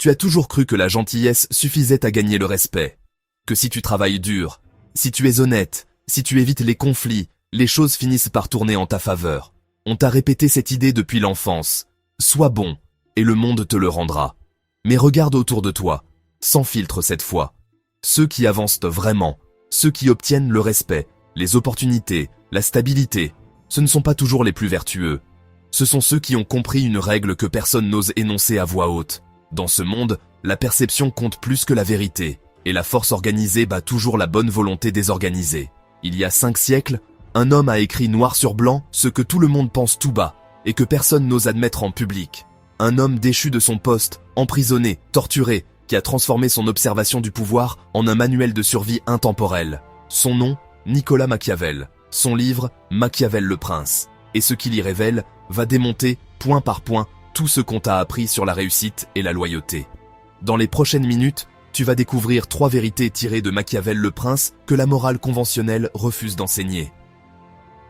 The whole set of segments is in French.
Tu as toujours cru que la gentillesse suffisait à gagner le respect. Que si tu travailles dur, si tu es honnête, si tu évites les conflits, les choses finissent par tourner en ta faveur. On t'a répété cette idée depuis l'enfance. Sois bon, et le monde te le rendra. Mais regarde autour de toi, sans filtre cette fois. Ceux qui avancent vraiment, ceux qui obtiennent le respect, les opportunités, la stabilité, ce ne sont pas toujours les plus vertueux. Ce sont ceux qui ont compris une règle que personne n'ose énoncer à voix haute. Dans ce monde, la perception compte plus que la vérité, et la force organisée bat toujours la bonne volonté désorganisée. Il y a 5 siècles, un homme a écrit noir sur blanc ce que tout le monde pense tout bas, et que personne n'ose admettre en public. Un homme déchu de son poste, emprisonné, torturé, qui a transformé son observation du pouvoir en un manuel de survie intemporel. Son nom, Nicolas Machiavel. Son livre, Machiavel le Prince. Et ce qu'il y révèle va démonter, point par point, tout ce qu'on t'a appris sur la réussite et la loyauté. Dans les prochaines minutes, tu vas découvrir 3 vérités tirées de Machiavel le Prince que la morale conventionnelle refuse d'enseigner.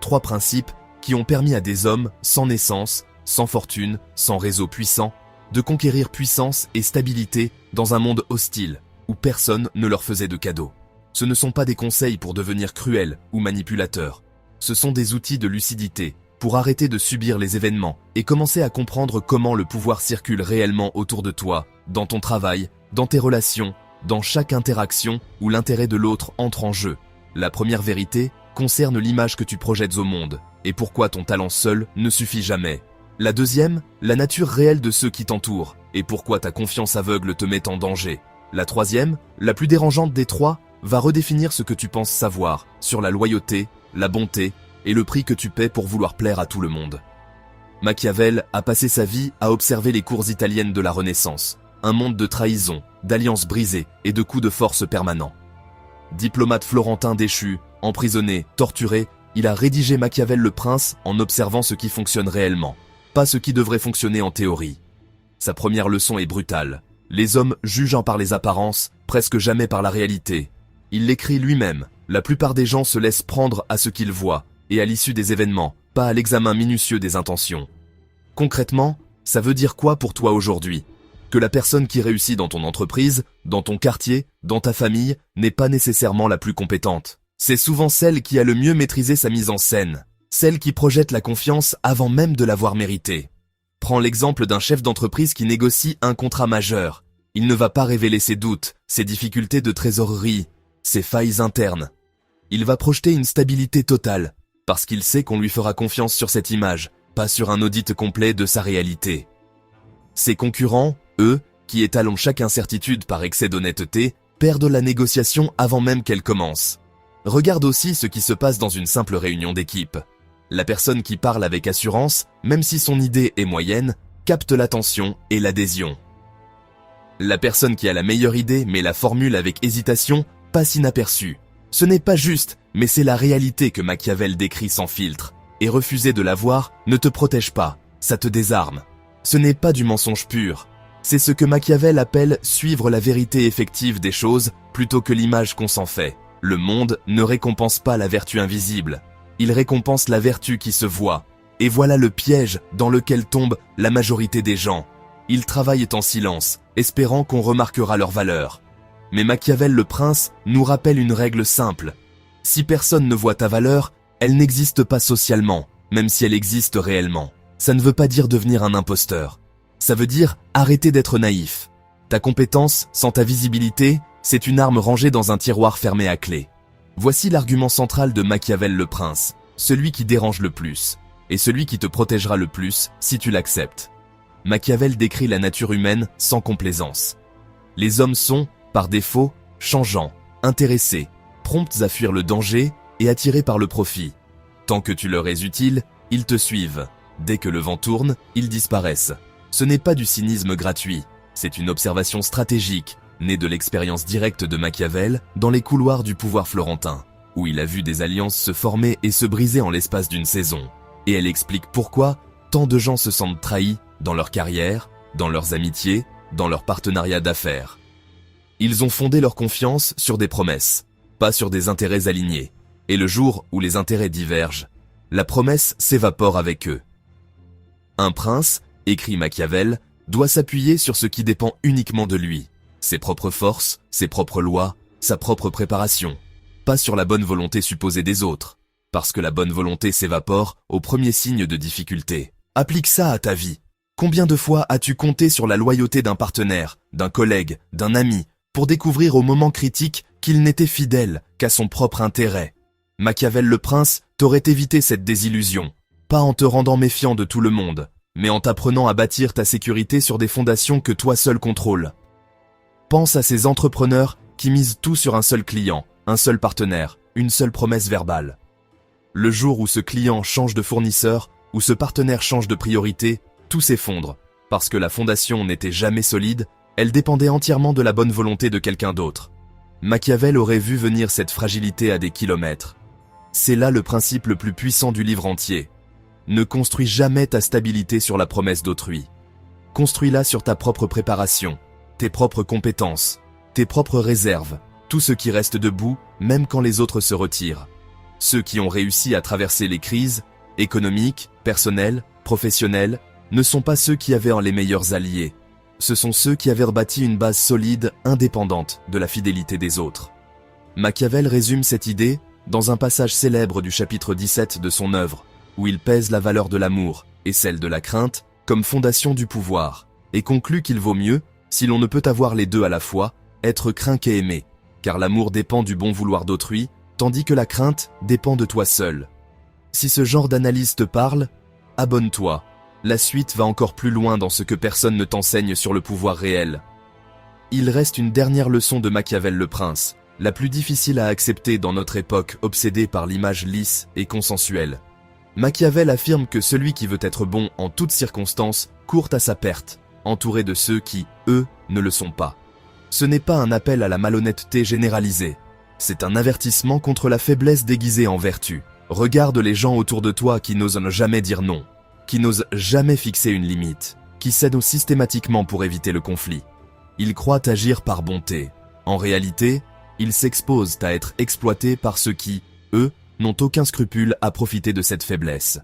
3 principes qui ont permis à des hommes sans naissance, sans fortune, sans réseau puissant, de conquérir puissance et stabilité dans un monde hostile, où personne ne leur faisait de cadeaux. Ce ne sont pas des conseils pour devenir cruel ou manipulateur. Ce sont des outils de lucidité, pour arrêter de subir les événements et commencer à comprendre comment le pouvoir circule réellement autour de toi, dans ton travail, dans tes relations, dans chaque interaction où l'intérêt de l'autre entre en jeu. La première vérité concerne l'image que tu projettes au monde, et pourquoi ton talent seul ne suffit jamais. La deuxième, la nature réelle de ceux qui t'entourent, et pourquoi ta confiance aveugle te met en danger. La troisième, la plus dérangeante des 3, va redéfinir ce que tu penses savoir sur la loyauté, la bonté et le prix que tu paies pour vouloir plaire à tout le monde. Machiavel a passé sa vie à observer les cours italiennes de la Renaissance, un monde de trahison, d'alliances brisées et de coups de force permanents. Diplomate florentin déchu, emprisonné, torturé, il a rédigé Machiavel le Prince en observant ce qui fonctionne réellement, pas ce qui devrait fonctionner en théorie. Sa première leçon est brutale. Les hommes jugent par les apparences, presque jamais par la réalité. Il l'écrit lui-même. La plupart des gens se laissent prendre à ce qu'ils voient, et à l'issue des événements, pas à l'examen minutieux des intentions. Concrètement, ça veut dire quoi pour toi aujourd'hui? Que la personne qui réussit dans ton entreprise, dans ton quartier, dans ta famille, n'est pas nécessairement la plus compétente. C'est souvent celle qui a le mieux maîtrisé sa mise en scène, celle qui projette la confiance avant même de l'avoir méritée. Prends l'exemple d'un chef d'entreprise qui négocie un contrat majeur. Il ne va pas révéler ses doutes, ses difficultés de trésorerie, ses failles internes. Il va projeter une stabilité totale, parce qu'il sait qu'on lui fera confiance sur cette image, pas sur un audit complet de sa réalité. Ses concurrents, eux, qui étalent chaque incertitude par excès d'honnêteté, perdent la négociation avant même qu'elle commence. Regarde aussi ce qui se passe dans une simple réunion d'équipe. La personne qui parle avec assurance, même si son idée est moyenne, capte l'attention et l'adhésion. La personne qui a la meilleure idée mais la formule avec hésitation passe inaperçue. Ce n'est pas juste, mais c'est la réalité que Machiavel décrit sans filtre. Et refuser de la voir ne te protège pas, ça te désarme. Ce n'est pas du mensonge pur. C'est ce que Machiavel appelle suivre la vérité effective des choses plutôt que l'image qu'on s'en fait. Le monde ne récompense pas la vertu invisible. Il récompense la vertu qui se voit. Et voilà le piège dans lequel tombe la majorité des gens. Ils travaillent en silence, espérant qu'on remarquera leur valeur. Mais Machiavel le Prince nous rappelle une règle simple. Si personne ne voit ta valeur, elle n'existe pas socialement, même si elle existe réellement. Ça ne veut pas dire devenir un imposteur. Ça veut dire arrêter d'être naïf. Ta compétence, sans ta visibilité, c'est une arme rangée dans un tiroir fermé à clé. Voici l'argument central de Machiavel le Prince, celui qui dérange le plus, et celui qui te protégera le plus si tu l'acceptes. Machiavel décrit la nature humaine sans complaisance. Les hommes sont, par défaut, changeants, intéressés, prompts à fuir le danger et attirés par le profit. Tant que tu leur es utile, ils te suivent. Dès que le vent tourne, ils disparaissent. Ce n'est pas du cynisme gratuit, c'est une observation stratégique, née de l'expérience directe de Machiavel dans les couloirs du pouvoir florentin, où il a vu des alliances se former et se briser en l'espace d'une saison. Et elle explique pourquoi tant de gens se sentent trahis dans leur carrière, dans leurs amitiés, dans leurs partenariats d'affaires. Ils ont fondé leur confiance sur des promesses, pas sur des intérêts alignés. Et le jour où les intérêts divergent, la promesse s'évapore avec eux. Un prince, écrit Machiavel, doit s'appuyer sur ce qui dépend uniquement de lui. Ses propres forces, ses propres lois, sa propre préparation. Pas sur la bonne volonté supposée des autres. Parce que la bonne volonté s'évapore au premier signe de difficulté. Applique ça à ta vie. Combien de fois as-tu compté sur la loyauté d'un partenaire, d'un collègue, d'un ami, pour découvrir au moment critique qu'il n'était fidèle qu'à son propre intérêt? Machiavel le prince t'aurait évité cette désillusion, pas en te rendant méfiant de tout le monde, mais en t'apprenant à bâtir ta sécurité sur des fondations que toi seul contrôles. Pense à ces entrepreneurs qui misent tout sur un seul client, un seul partenaire, une seule promesse verbale. Le jour où ce client change de fournisseur, où ce partenaire change de priorité, tout s'effondre, parce que la fondation n'était jamais solide, elle dépendait entièrement de la bonne volonté de quelqu'un d'autre. Machiavel aurait vu venir cette fragilité à des kilomètres. C'est là le principe le plus puissant du livre entier. Ne construis jamais ta stabilité sur la promesse d'autrui. Construis-la sur ta propre préparation, tes propres compétences, tes propres réserves, tout ce qui reste debout, même quand les autres se retirent. Ceux qui ont réussi à traverser les crises, économiques, personnelles, professionnelles, ne sont pas ceux qui avaient les meilleurs alliés. Ce sont ceux qui avaient rebâti une base solide, indépendante de la fidélité des autres. Machiavel résume cette idée dans un passage célèbre du chapitre 17 de son œuvre, où il pèse la valeur de l'amour et celle de la crainte comme fondation du pouvoir, et conclut qu'il vaut mieux, si l'on ne peut avoir les deux à la fois, être craint qu'aimé, car l'amour dépend du bon vouloir d'autrui, tandis que la crainte dépend de toi seul. Si ce genre d'analyse te parle, abonne-toi. La suite va encore plus loin dans ce que personne ne t'enseigne sur le pouvoir réel. Il reste une dernière leçon de Machiavel le prince, la plus difficile à accepter dans notre époque obsédée par l'image lisse et consensuelle. Machiavel affirme que celui qui veut être bon en toutes circonstances court à sa perte, entouré de ceux qui, eux, ne le sont pas. Ce n'est pas un appel à la malhonnêteté généralisée. C'est un avertissement contre la faiblesse déguisée en vertu. Regarde les gens autour de toi qui n'osent jamais dire non, qui n'osent jamais fixer une limite, qui cèdent systématiquement pour éviter le conflit. Ils croient agir par bonté. En réalité, ils s'exposent à être exploités par ceux qui, eux, n'ont aucun scrupule à profiter de cette faiblesse.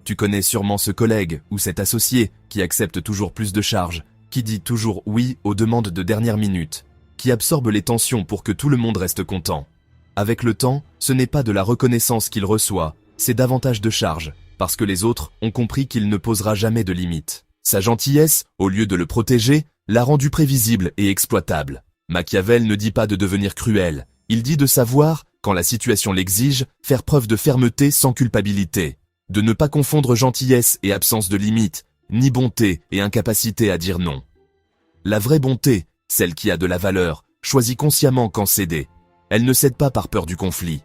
Tu connais sûrement ce collègue ou cet associé qui accepte toujours plus de charges, qui dit toujours oui aux demandes de dernière minute, qui absorbe les tensions pour que tout le monde reste content. Avec le temps, ce n'est pas de la reconnaissance qu'il reçoit, c'est davantage de charges, parce que les autres ont compris qu'il ne posera jamais de limites. Sa gentillesse, au lieu de le protéger, l'a rendu prévisible et exploitable. Machiavel ne dit pas de devenir cruel, il dit de savoir, quand la situation l'exige, faire preuve de fermeté sans culpabilité, de ne pas confondre gentillesse et absence de limite, ni bonté et incapacité à dire non. La vraie bonté, celle qui a de la valeur, choisit consciemment quand céder. Elle ne cède pas par peur du conflit.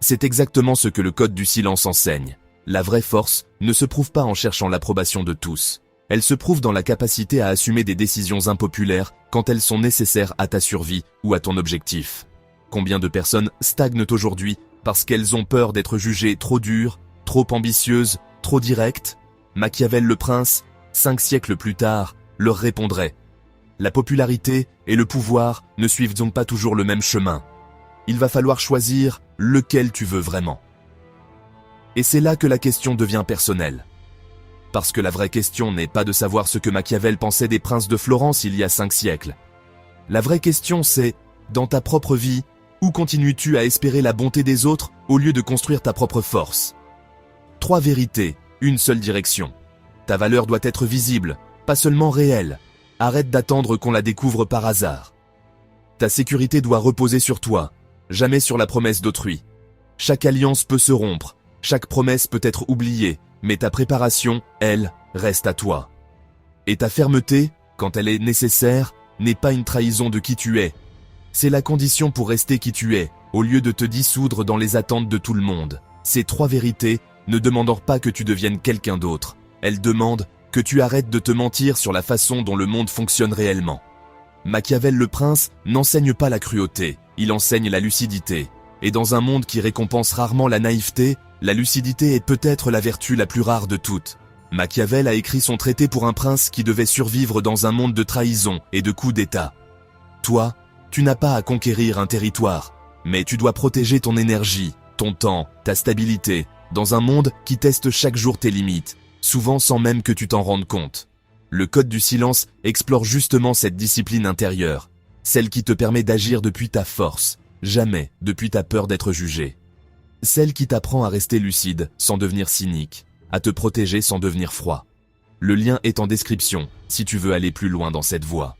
C'est exactement ce que le code du silence enseigne. La vraie force ne se prouve pas en cherchant l'approbation de tous. Elle se prouve dans la capacité à assumer des décisions impopulaires quand elles sont nécessaires à ta survie ou à ton objectif. Combien de personnes stagnent aujourd'hui parce qu'elles ont peur d'être jugées trop dures, trop ambitieuses, trop directes? Machiavel le prince, 5 siècles plus tard, leur répondrait: la popularité et le pouvoir ne suivent donc pas toujours le même chemin. Il va falloir choisir lequel tu veux vraiment. Et c'est là que la question devient personnelle. Parce que la vraie question n'est pas de savoir ce que Machiavel pensait des princes de Florence il y a 5 siècles. La vraie question c'est, dans ta propre vie, où continues-tu à espérer la bonté des autres au lieu de construire ta propre force? 3 vérités, une seule direction. Ta valeur doit être visible, pas seulement réelle. Arrête d'attendre qu'on la découvre par hasard. Ta sécurité doit reposer sur toi, jamais sur la promesse d'autrui. Chaque alliance peut se rompre, chaque promesse peut être oubliée, mais ta préparation, elle, reste à toi. Et ta fermeté, quand elle est nécessaire, n'est pas une trahison de qui tu es. C'est la condition pour rester qui tu es, au lieu de te dissoudre dans les attentes de tout le monde. Ces 3 vérités ne demandent pas que tu deviennes quelqu'un d'autre. Elles demandent que tu arrêtes de te mentir sur la façon dont le monde fonctionne réellement. Machiavel le prince n'enseigne pas la cruauté, il enseigne la lucidité. Et dans un monde qui récompense rarement la naïveté, la lucidité est peut-être la vertu la plus rare de toutes. Machiavel a écrit son traité pour un prince qui devait survivre dans un monde de trahison et de coups d'État. Toi, tu n'as pas à conquérir un territoire, mais tu dois protéger ton énergie, ton temps, ta stabilité, dans un monde qui teste chaque jour tes limites, souvent sans même que tu t'en rendes compte. Le code du silence explore justement cette discipline intérieure, celle qui te permet d'agir depuis ta force, jamais depuis ta peur d'être jugé. Celle qui t'apprend à rester lucide sans devenir cynique, à te protéger sans devenir froid. Le lien est en description si tu veux aller plus loin dans cette voie.